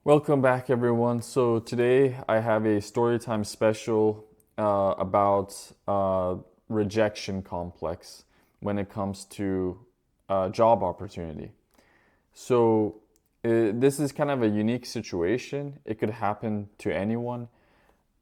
Welcome back, everyone. So today I have a storytime special about rejection complex when it comes to job opportunity. So this is kind of a unique situation. It could happen to anyone,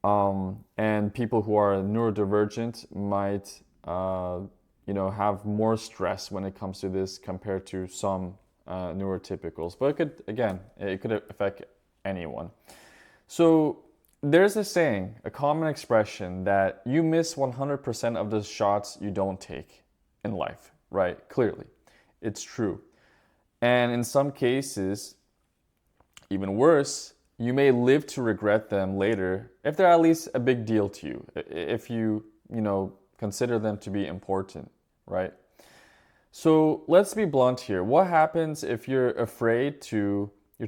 and people who are neurodivergent might, have more stress when it comes to this compared to some neurotypicals. But it could affect anyone. So there's a saying, a common expression that you miss 100% of the shots you don't take in life, right? Clearly, it's true. And in some cases, even worse, you may live to regret them later if they're at least a big deal to you, if you consider them to be important, right? So let's be blunt here. What happens if you're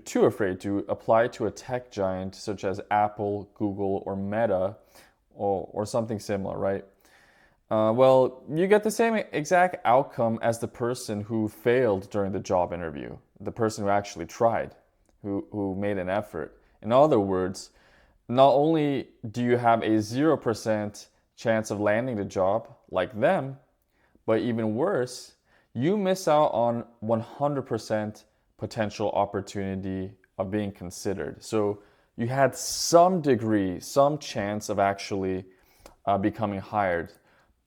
too afraid to apply to a tech giant such as Apple, Google, or Meta, or something similar, right? Well, you get the same exact outcome as the person who failed during the job interview, the person who actually tried, who made an effort. In other words, not only do you have a 0% chance of landing the job like them, but even worse, you miss out on 100% potential opportunity of being considered. So you had some degree, some chance of actually becoming hired,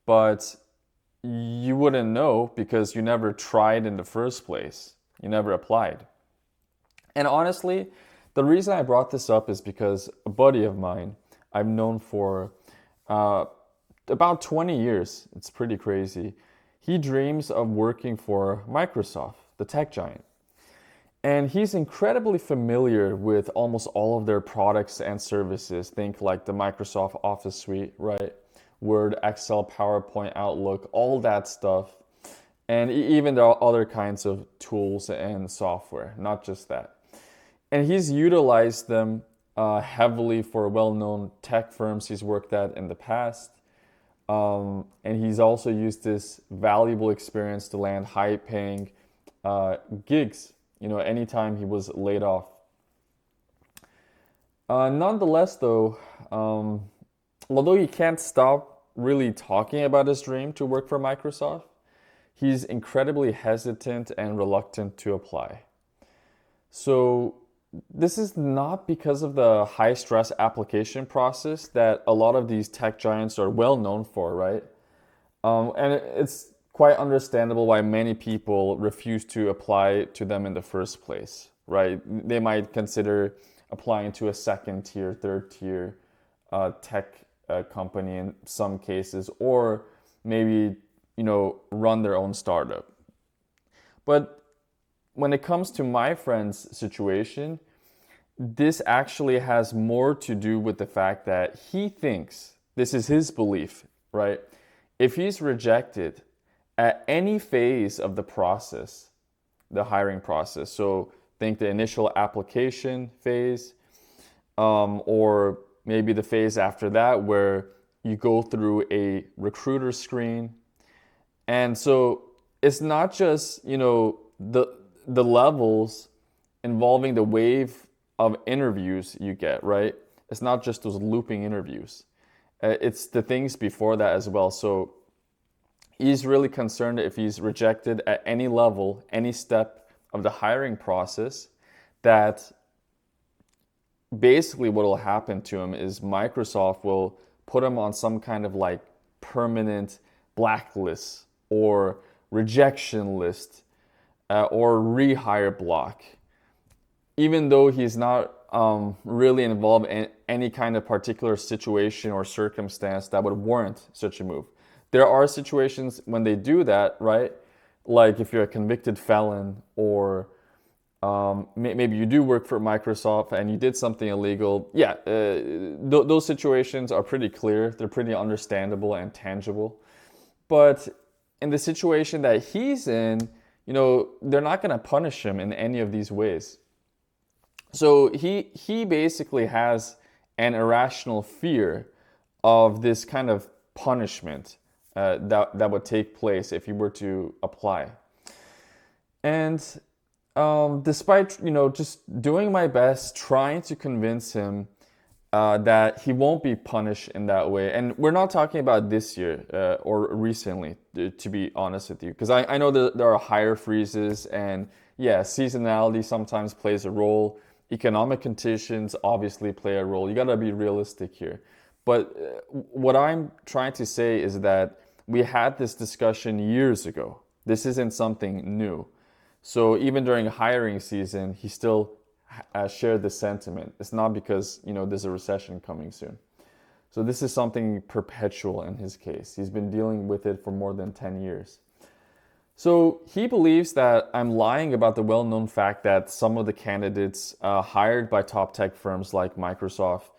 but you wouldn't know because you never tried in the first place. You never applied. And honestly, the reason I brought this up is because a buddy of mine I've known for uh, about 20 years, it's pretty crazy. He dreams of working for Microsoft, the tech giant. And he's incredibly familiar with almost all of their products and services. Think like the Microsoft Office suite, right? Word, Excel, PowerPoint, Outlook, all that stuff. And even there are other kinds of tools and software, not just that. And he's utilized them heavily for well-known tech firms he's worked at in the past. And he's also used this valuable experience to land high-paying gigs, anytime he was laid off. Nonetheless, though, although he can't stop really talking about his dream to work for Microsoft, he's incredibly hesitant and reluctant to apply. So this is not because of the high stress application process that a lot of these tech giants are well known for, right? And it's quite understandable why many people refuse to apply to them in the first place, right? They might consider applying to a second tier, third tier tech company in some cases, or maybe, run their own startup. But when it comes to my friend's situation, this actually has more to do with the fact that he thinks, this is his belief, right? If he's rejected at any phase of the process, the hiring process, so think the initial application phase, or maybe the phase after that where you go through a recruiter screen. And so it's not just, the levels involving the wave of interviews you get, right? It's not just those looping interviews. It's the things before that as well. So he's really concerned if he's rejected at any level, any step of the hiring process, that basically what will happen to him is Microsoft will put him on some kind of like permanent blacklist or rejection list or rehire block, even though he's not really involved in any kind of particular situation or circumstance that would warrant such a move. There are situations when they do that, right? Like if you're a convicted felon, or maybe you do work for Microsoft and you did something illegal. Yeah, those situations are pretty clear. They're pretty understandable and tangible. But in the situation that he's in, they're not going to punish him in any of these ways. So he basically has an irrational fear of this kind of punishment that would take place if he were to apply. And despite just doing my best, trying to convince him that he won't be punished in that way. And we're not talking about this year or recently, to be honest with you, because I know that there are higher freezes, and yeah, seasonality sometimes plays a role. Economic conditions obviously play a role. You got to be realistic here. But what I'm trying to say is that we had this discussion years ago. This isn't something new. So even during hiring season, he still shared the sentiment. It's not because there's a recession coming soon. So this is something perpetual in his case. He's been dealing with it for more than 10 years. So he believes that I'm lying about the well-known fact that some of the candidates hired by top tech firms like Microsoft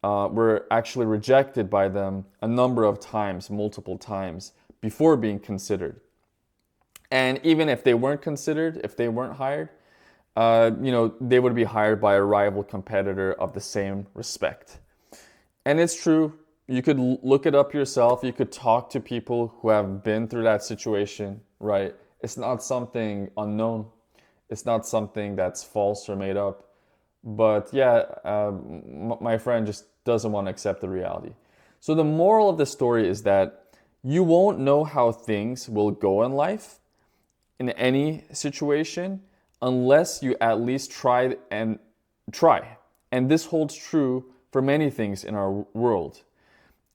were actually rejected by them a number of times, multiple times, before being considered. And even if they weren't considered, if they weren't hired, they would be hired by a rival competitor of the same respect. And it's true. You could look it up yourself. You could talk to people who have been through that situation, right? It's not something unknown. It's not something that's false or made up. But yeah, my friend just doesn't want to accept the reality. So the moral of the story is that you won't know how things will go in life in any situation unless you at least try. And this holds true for many things in our world.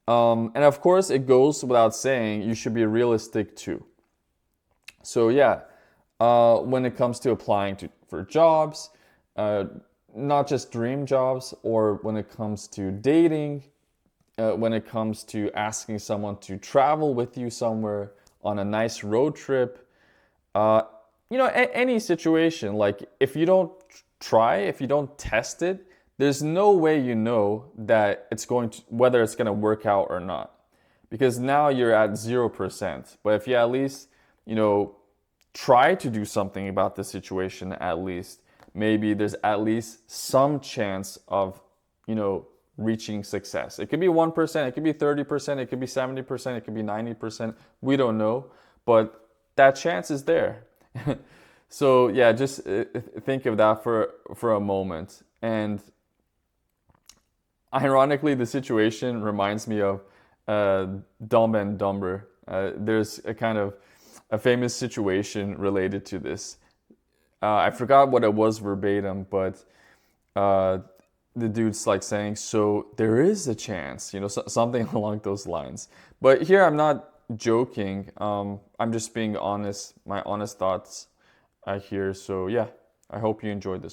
And of course, it goes without saying, you should be realistic too. So yeah, when it comes to applying for jobs, not just dream jobs, or when it comes to dating, when it comes to asking someone to travel with you somewhere on a nice road trip, any situation, like if you don't try, if you don't test it, there's no way you know that whether it's going to work out or not. Because now you're at 0%. But if you at least, try to do something about the situation, at least, maybe there's at least some chance of, reaching success. It could be 1%, it could be 30%, it could be 70%, it could be 90%. We don't know, but that chance is there. So yeah, just think of that for a moment. And ironically, the situation reminds me of Dumb and Dumber. There's a famous situation related to this. I forgot what it was verbatim, but the dude's like saying, "So there is a chance," something along those lines. But here I'm not joking. I'm just being honest, my honest thoughts here. So yeah, I hope you enjoyed this one.